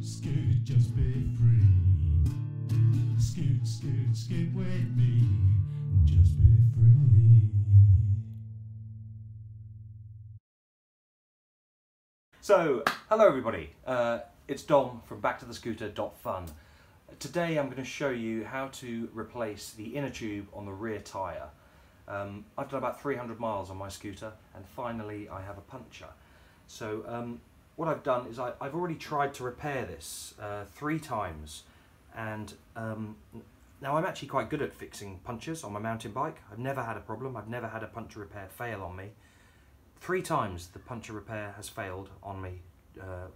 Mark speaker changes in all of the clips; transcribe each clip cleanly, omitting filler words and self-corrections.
Speaker 1: Scoot, scoot, just be free. Scoot, scoot, scoot with me. Just be free.
Speaker 2: So, hello everybody. It's Dom from BACKTOTHESCOOTER.FUN. Today I'm going to show you how to replace the inner tube on the rear tyre. I've done about 300 miles on my scooter and finally I have a puncture. So what I've done is I've already tried to repair this 3 times, and now I'm actually quite good at fixing punctures on my mountain bike. I've never had a problem. I've never had a puncture repair fail on me. 3 times the puncture repair has failed on me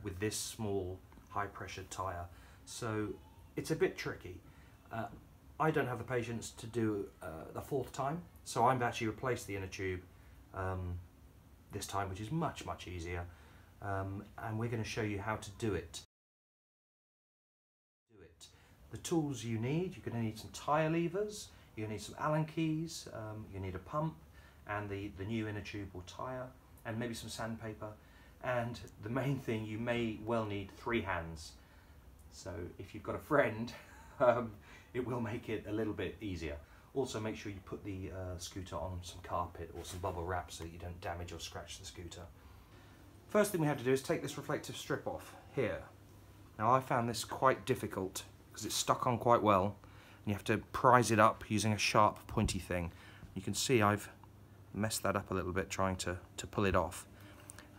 Speaker 2: with this small high pressured tyre, so it's a bit tricky. I don't have the patience to do the 4th time, so I've actually replaced the inner tube this time, which is much easier, and we're going to show you how to do it. The tools you need: you're going to need some tyre levers, you're going to need some Allen keys, you need a pump and the new inner tube or tyre, and maybe some sandpaper, and the main thing, you may well need 3 hands. So if you've got a friend, it will make it a little bit easier. Also, make sure you put the scooter on some carpet or some bubble wrap so that you don't damage or scratch the scooter. First thing we have to do is take this reflective strip off here. Now, I found this quite difficult because it's stuck on quite well, and you have to prise it up using a sharp pointy thing. You can see I've messed that up a little bit trying to pull it off.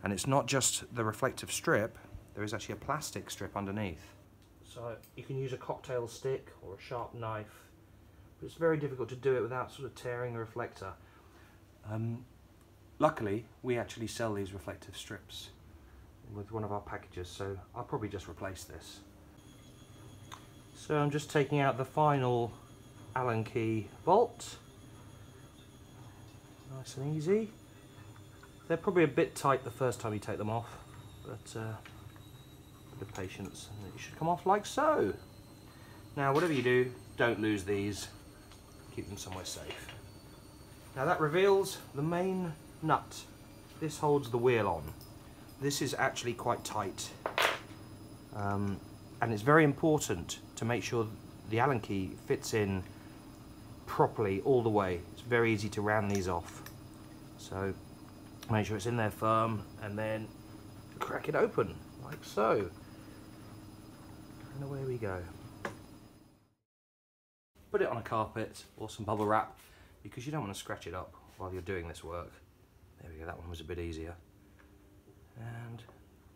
Speaker 2: And it's not just the reflective strip, there is actually a plastic strip underneath. So you can use a cocktail stick or a sharp knife, but it's very difficult to do it without sort of tearing the reflector. Luckily, we actually sell these reflective strips with one of our packages, so I'll probably just replace this. So I'm just taking out the final Allen key bolt. Nice and easy. They're probably a bit tight the first time you take them off, but a bit of patience and it should come off like so. Now, whatever you do, don't lose these. Keep them somewhere safe. Now that reveals the main nut. This holds the wheel on. This is actually quite tight, and it's very important to make sure the Allen key fits in properly all the way. It's very easy to round these off, so make sure it's in there firm and then crack it open like so, and away we go. Put it on a carpet or some bubble wrap because you don't want to scratch it up while you're doing this work. There we go, that one was a bit easier, and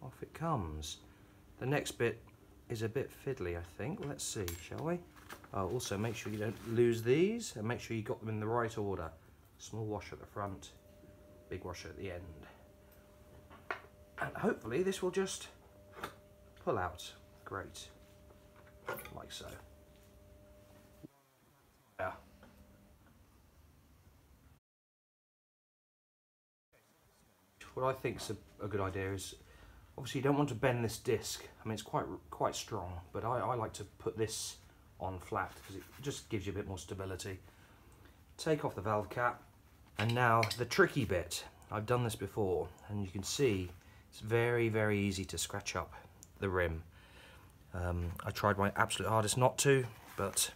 Speaker 2: off it comes. The next bit is a bit fiddly, I think. Let's see, shall we? Oh, also make sure you don't lose these, and make sure you got them in the right order. Small washer at the front, big washer at the end. And hopefully this will just pull out. Great. Like so. Yeah. What I think is a good idea is, obviously you don't want to bend this disc. I mean, it's quite strong, but I like to put this on flat because it just gives you a bit more stability. Take off the valve cap, and now the tricky bit. I've done this before, and you can see it's very easy to scratch up the rim. I tried my absolute hardest not to, but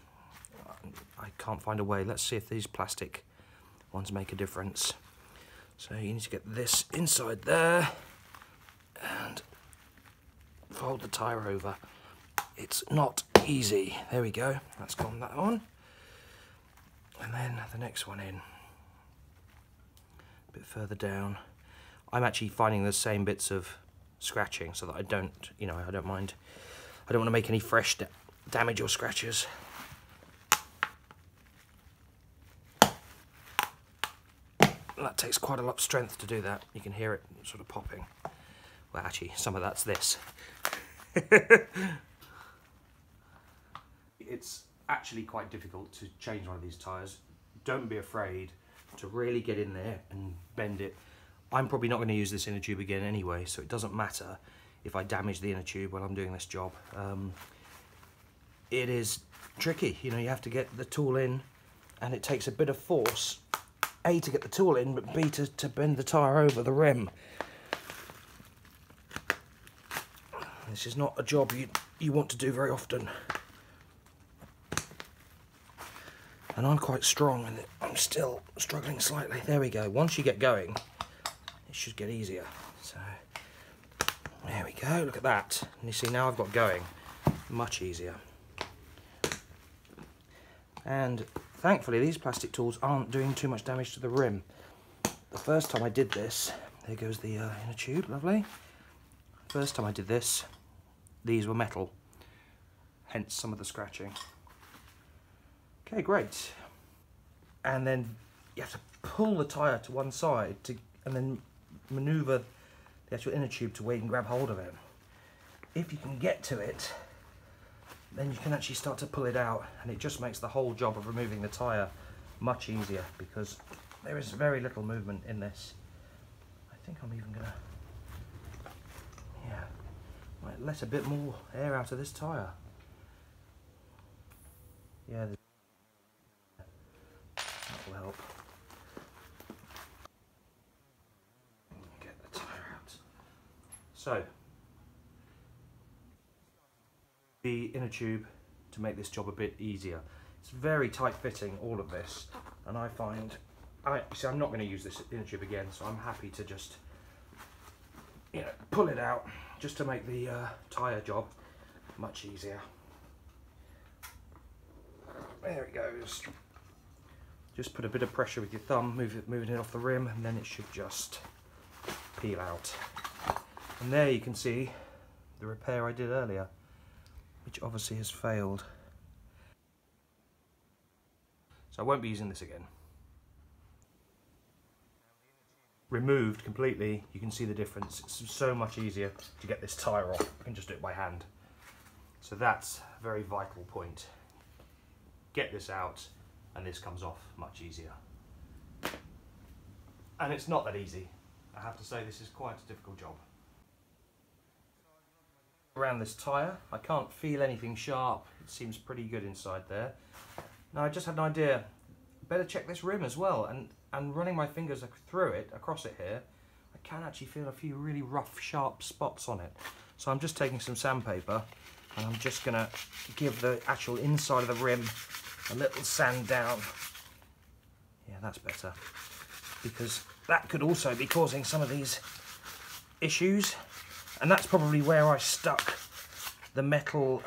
Speaker 2: I can't find a way. Let's see if these plastic ones make a difference. So you need to get this inside there and fold the tyre over. It's not easy. There we go, that's gone that on. And then the next one in. A bit further down. I'm actually finding the same bits of scratching so that I don't, I don't mind. I don't want to make any fresh damage or scratches. That takes quite a lot of strength to do that. You can hear it sort of popping. Well, actually, some of that's this. It's actually quite difficult to change one of these tyres. Don't be afraid to really get in there and bend it. I'm probably not going to use this inner tube again anyway, so it doesn't matter if I damage the inner tube while I'm doing this job. It is tricky, you have to get the tool in, and it takes a bit of force, A, to get the tool in, but B, to bend the tyre over the rim. This is not a job you you want to do very often. And I'm quite strong and I'm still struggling slightly. There we go. Once you get going, it should get easier. So there we go, look at that. And you see now I've got going, much easier. And thankfully these plastic tools aren't doing too much damage to the rim. The first time I did this, there goes the inner tube, lovely. First time I did this, these were metal, hence some of the scratching. Okay, great. And then you have to pull the tyre to one side and then manoeuvre the actual inner tube to where you can grab hold of it. If you can get to it, then you can actually start to pull it out, and it just makes the whole job of removing the tyre much easier because there is very little movement in this. I think I'm even gonna, might let a bit more air out of this tyre. Yeah, that will help. Get the tyre out. So, the inner tube to make this job a bit easier. It's very tight fitting, all of this, and I find, see, I'm not going to use this inner tube again, so I'm happy to just, pull it out just to make the tyre job much easier. There it goes. Just put a bit of pressure with your thumb, moving it off the rim, and then it should just peel out. And there you can see the repair I did earlier, which obviously has failed. So I won't be using this again. Removed completely, you can see the difference. It's so much easier to get this tyre off. I can just do it by hand. So that's a very vital point. Get this out and this comes off much easier. And it's not that easy. I have to say this is quite a difficult job. Around this tyre, I can't feel anything sharp. It seems pretty good inside there. Now I just had an idea, better check this rim as well, and running my fingers through it, across it here, I can actually feel a few really rough, sharp spots on it. So I'm just taking some sandpaper and I'm just gonna give the actual inside of the rim a little sand down. Yeah, that's better, because that could also be causing some of these issues. And that's probably where I stuck the metal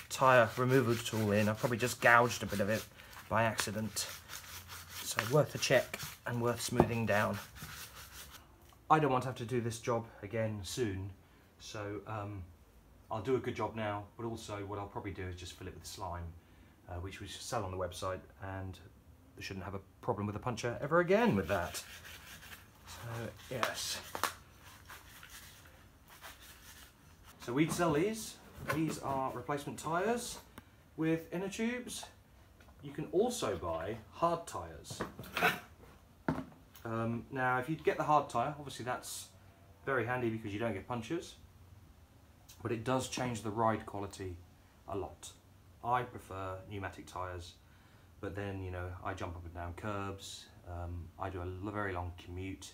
Speaker 2: tyre removal tool in. I probably just gouged a bit of it by accident. So worth a check and worth smoothing down. I don't want to have to do this job again soon, so I'll do a good job now, but also what I'll probably do is just fill it with slime, which we sell on the website, and we shouldn't have a problem with the Puncture ever again with that. So yes. So we'd sell these. These are replacement tyres with inner tubes. You can also buy hard tyres. Now if you get the hard tyre, obviously that's very handy because you don't get punctures, but it does change the ride quality a lot. I prefer pneumatic tyres, but then I jump up and down curbs, I do a very long commute,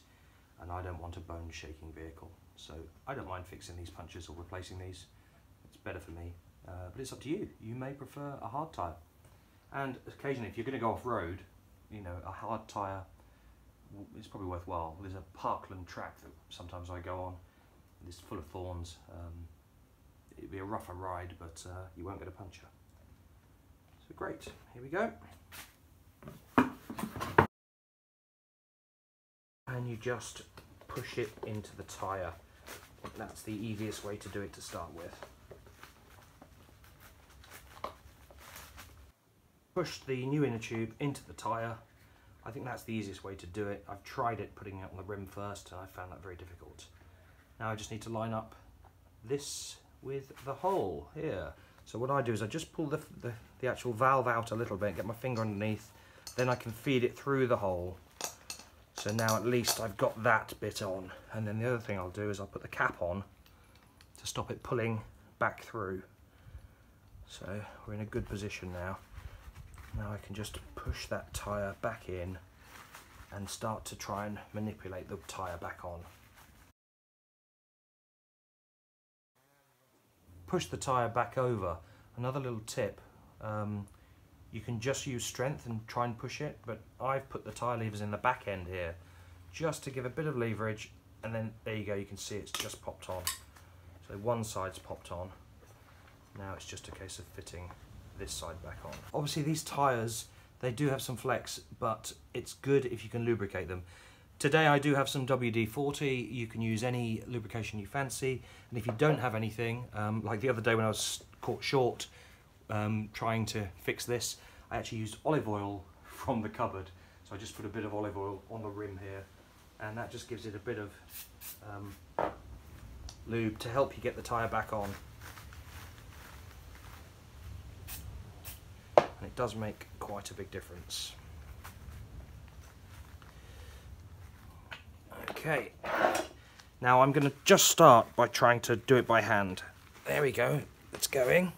Speaker 2: and I don't want a bone shaking vehicle. So I don't mind fixing these punctures or replacing these. It's better for me, but it's up to you. You may prefer a hard tyre. And occasionally, if you're going to go off-road, a hard tyre is probably worthwhile. There's a parkland track that sometimes I go on. It's full of thorns. It'd be a rougher ride, but you won't get a puncture. So great, here we go. And you just push it into the tyre. That's the easiest way to do it to start with. Push the new inner tube into the tyre. I think that's the easiest way to do it. I've tried it putting it on the rim first and I found that very difficult. Now I just need to line up this with the hole here. So what I do is I just pull the actual valve out a little bit, get my finger underneath, then I can feed it through the hole. So now at least I've got that bit on. And then the other thing I'll do is I'll put the cap on to stop it pulling back through. So we're in a good position now. Now I can just push that tyre back in and start to try and manipulate the tyre back on. push the tyre back over, another little tip, you can just use strength and try and push it, but I've put the tyre levers in the back end here just to give a bit of leverage, and then there you go, you can see it's just popped on. So one side's popped on. Now it's just a case of fitting this side back on. Obviously these tyres, they do have some flex, but it's good if you can lubricate them. Today I do have some WD-40, you can use any lubrication you fancy, and if you don't have anything, like the other day when I was caught short trying to fix this, I actually used olive oil from the cupboard. So I just put a bit of olive oil on the rim here, and that just gives it a bit of lube to help you get the tyre back on. And it does make quite a big difference. Okay, now I'm going to just start by trying to do it by hand. There we go, it's going.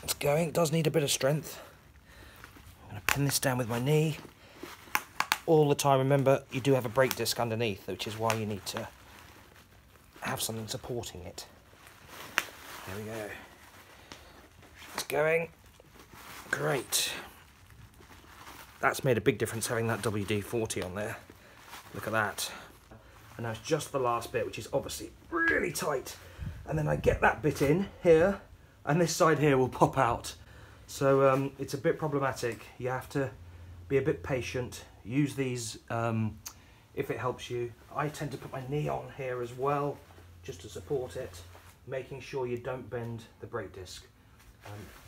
Speaker 2: It's going, it does need a bit of strength. I'm going to pin this down with my knee. All the time, remember, you do have a brake disc underneath, which is why you need to have something supporting it. There we go. It's going. Great. That's made a big difference having that WD-40 on there. Look at that. And now it's just the last bit, which is obviously really tight. And then I get that bit in here, and this side here will pop out. So it's a bit problematic. You have to be a bit patient. Use these if it helps you. I tend to put my knee on here as well, just to support it, making sure you don't bend the brake disc.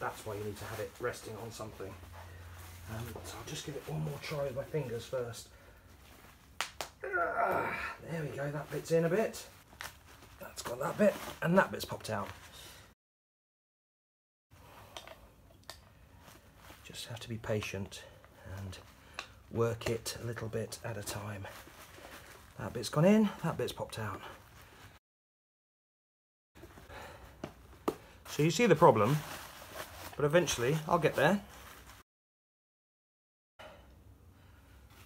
Speaker 2: That's why you need to have it resting on something. So I'll just give it one more try with my fingers first. There we go, that bit's in a bit. That's got that bit, and that bit's popped out. Just have to be patient and work it a little bit at a time. That bit's gone in, that bit's popped out. So you see the problem, but eventually I'll get there. A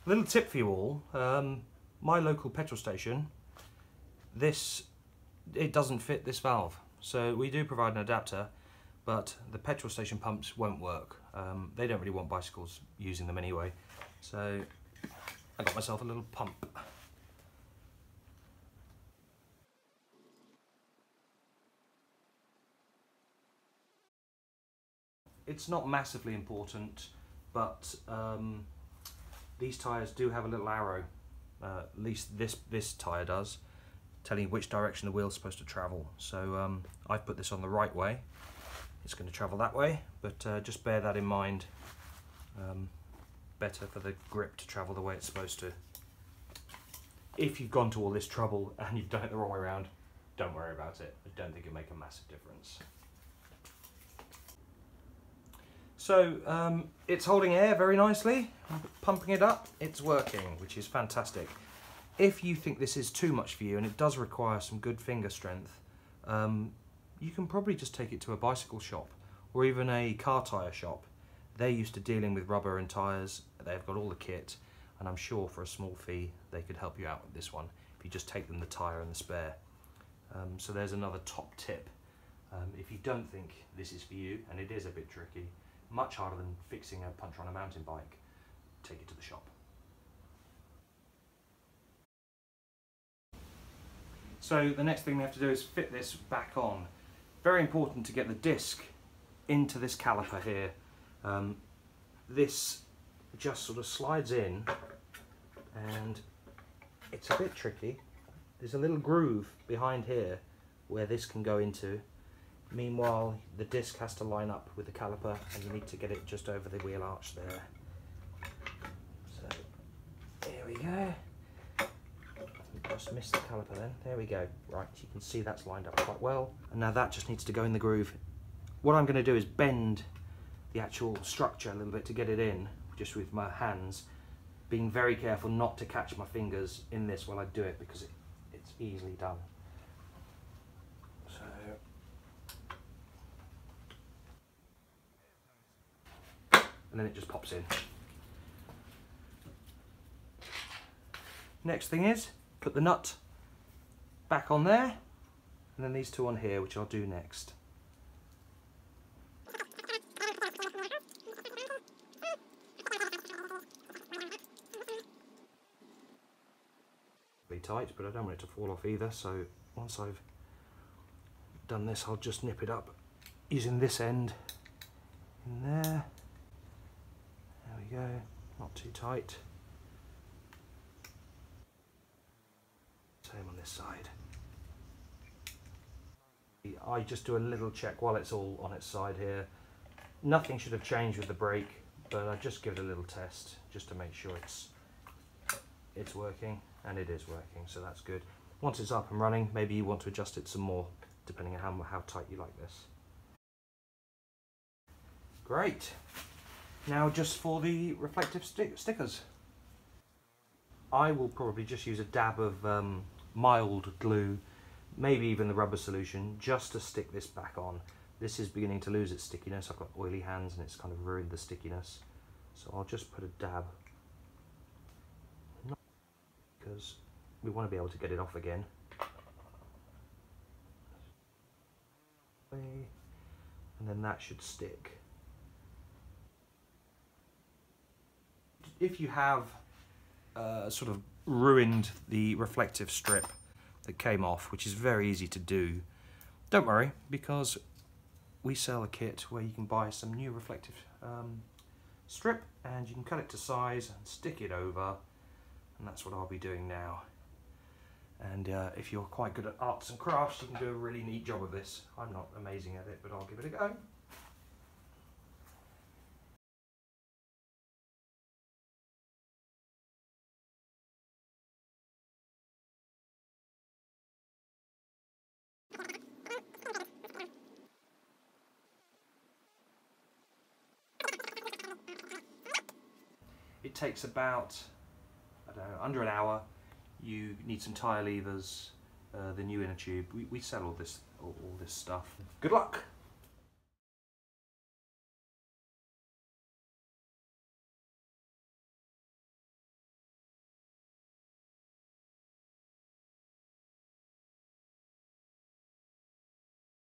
Speaker 2: little tip for you all, my local petrol station, it doesn't fit this valve. So we do provide an adapter, but the petrol station pumps won't work. They don't really want bicycles using them anyway. So I got myself a little pump. It's not massively important, but these tyres do have a little arrow, at least this tyre does, telling you which direction the wheel's supposed to travel. So I've put this on the right way. It's going to travel that way, but just bear that in mind. Better for the grip to travel the way it's supposed to. If you've gone to all this trouble and you've done it the wrong way around, don't worry about it. I don't think it'll make a massive difference. So it's holding air very nicely, pumping it up, it's working, which is fantastic. If you think this is too much for you and it does require some good finger strength, you can probably just take it to a bicycle shop or even a car tyre shop. They're used to dealing with rubber and tyres, they've got all the kit, and I'm sure for a small fee they could help you out with this one if you just take them the tyre and the spare. So there's another top tip. If you don't think this is for you, and it is a bit tricky, much harder than fixing a Puncture on a mountain bike, take it to the shop. So the next thing we have to do is fit this back on. Very important to get the disc into this caliper here. This just sort of slides in and it's a bit tricky. There's a little groove behind here where this can go into. Meanwhile, the disc has to line up with the caliper and you need to get it just over the wheel arch there. So, there we go. Just missed the caliper then. There we go. Right, you can see that's lined up quite well. And now that just needs to go in the groove. What I'm going to do is bend the actual structure a little bit to get it in, just with my hands, being very careful not to catch my fingers in this while I do it, because it's easily done. So, and then it just pops in. Next thing is, put the nut back on there, and then these two on here, which I'll do next. Be tight, but I don't want it to fall off either, so once I've done this, I'll just nip it up using this end in there. There we go, not too tight. Same on this side. I just do a little check while it's all on its side here. Nothing should have changed with the brake, but I just give it a little test just to make sure it's working, and it is working, so that's good. Once it's up and running, maybe you want to adjust it some more, depending on how tight you like this. Great. Now just for the reflective stickers. I will probably just use a dab of mild glue, maybe even the rubber solution, just to stick this back on. This is beginning to lose its stickiness. I've got oily hands and it's kind of ruined the stickiness. So I'll just put a dab, because we want to be able to get it off again. And then that should stick. If you have sort of ruined the reflective strip that came off, which is very easy to do, don't worry, because we sell a kit where you can buy some new reflective strip, and you can cut it to size and stick it over, and that's what I'll be doing now. And if you're quite good at arts and crafts, you can do a really neat job of this. I'm not amazing at it, but I'll give it a go. It takes about, I don't know, under an hour. You need some tyre levers, the new inner tube. We sell all this stuff. Good luck!